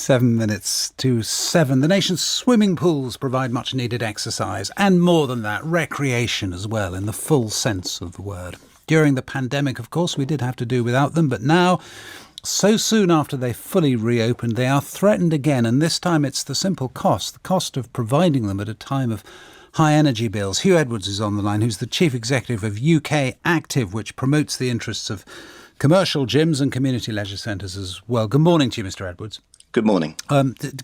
7 minutes to 7. The nation's swimming pools provide much needed exercise and more than that, recreation as well, in the full sense of the word. During the pandemic, of course, we did have to do without them, but now, so soon after they fully reopened, they are threatened again, and this time it's the simple cost, the cost of providing them at a time of high energy bills. Huw Edwards is on the line, who's the chief executive of ukactive, which promotes the interests of commercial gyms and community leisure centres as well. Good morning to you, Mr. Edwards. Good morning.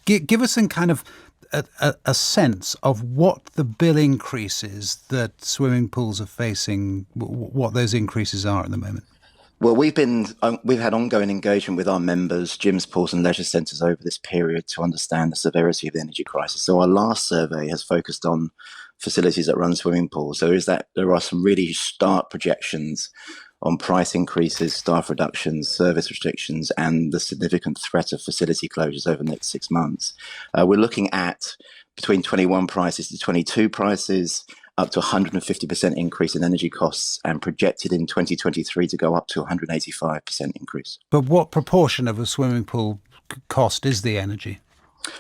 Give us a sense of what the bill increases that swimming pools are facing, what those increases are at the moment. Well, we've had ongoing engagement with our members, gyms, pools and leisure centres over this period to understand the severity of the energy crisis. So our last survey has focused on facilities that run swimming pools. So there are some really stark projections on price increases, staff reductions, service restrictions, and the significant threat of facility closures over the next 6 months. We're looking at between 21 prices to 22 prices, up to 150% increase in energy costs, and projected in 2023 to go up to 185% increase. But what proportion of a swimming pool cost is the energy?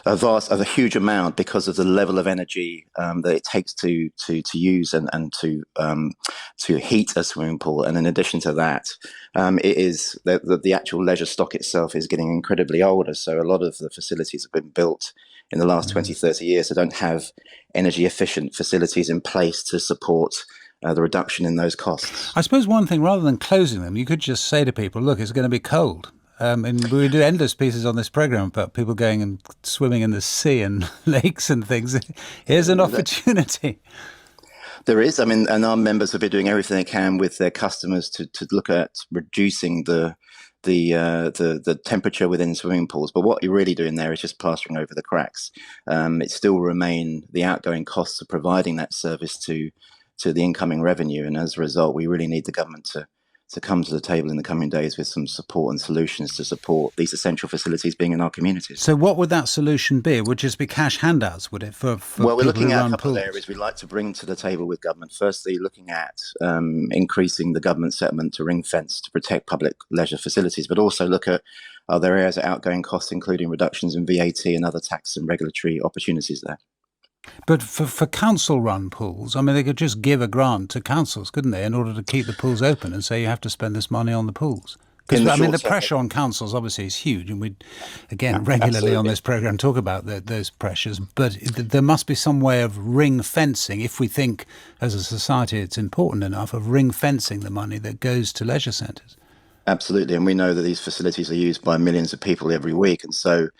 A huge amount, because of the level of energy that it takes to use and to heat a swimming pool. And in addition to that, it is the actual leisure stock itself is getting incredibly older. So a lot of the facilities have been built in the last 20, 30 years. So don't have energy efficient facilities in place to support the reduction in those costs. I suppose one thing, rather than closing them, you could just say to people, look, it's going to be cold. And we do endless pieces on this programme about people going and swimming in the sea and lakes and things. Here's an opportunity. There is. And our members have been doing everything they can with their customers to look at reducing the temperature within swimming pools. But what you're really doing there is just plastering over the cracks. It still remain the outgoing costs of providing that service to the incoming revenue. And as a result, we really need the government to come to the table in the coming days with some support and solutions to support these essential facilities being in our communities. So what would that solution be? It would just be cash handouts, would it? Well, we're looking at a couple of areas we'd like to bring to the table with government. Firstly, looking at increasing the government settlement to ring fence to protect public leisure facilities, but also look at other areas of outgoing costs, including reductions in VAT and other tax and regulatory opportunities there. But for council-run pools, they could just give a grant to councils, couldn't they, in order to keep the pools open and say you have to spend this money on the pools? Because, the pressure on councils obviously is huge, and we, again, regularly on this programme talk about those pressures, but there must be some way of ring-fencing, if we think as a society it's important enough, of ring-fencing the money that goes to leisure centres. Absolutely, and we know that these facilities are used by millions of people every week, and so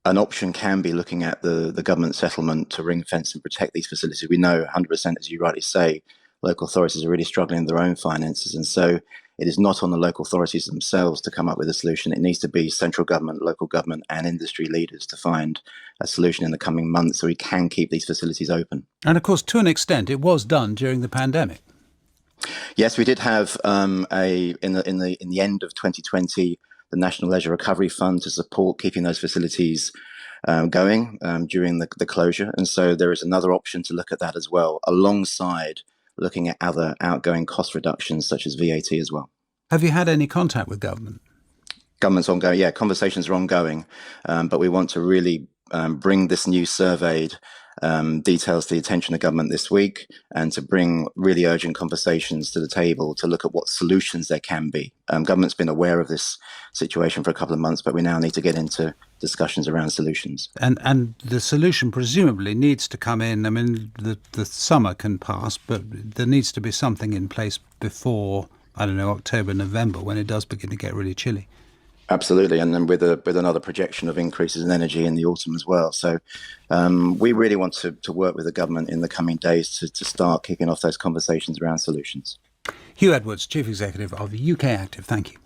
an option can be looking at the government settlement to ring fence and protect these facilities. We know 100%, as you rightly say, local authorities are really struggling with their own finances. And so it is not on the local authorities themselves to come up with a solution. It needs to be central government, local government and industry leaders to find a solution in the coming months so we can keep these facilities open. And of course, to an extent, it was done during the pandemic. Yes, we did have in the end of 2020, the National Leisure Recovery Fund to support keeping those facilities going during the closure. And so there is another option to look at that as well, alongside looking at other outgoing cost reductions such as VAT as well. Have you had any contact with government? Government's ongoing, yeah, conversations are ongoing, but we want to really bring this new surveyed details to the attention of government this week, and to bring really urgent conversations to the table to look at what solutions there can be. Government's been aware of this situation for a couple of months, but we now need to get into discussions around solutions. And the solution presumably needs to come in. The summer can pass, but there needs to be something in place before, October, November, when it does begin to get really chilly. Absolutely, and then with another projection of increases in energy in the autumn as well. So we really want to work with the government in the coming days to start kicking off those conversations around solutions. Huw Edwards, Chief Executive of ukactive, thank you.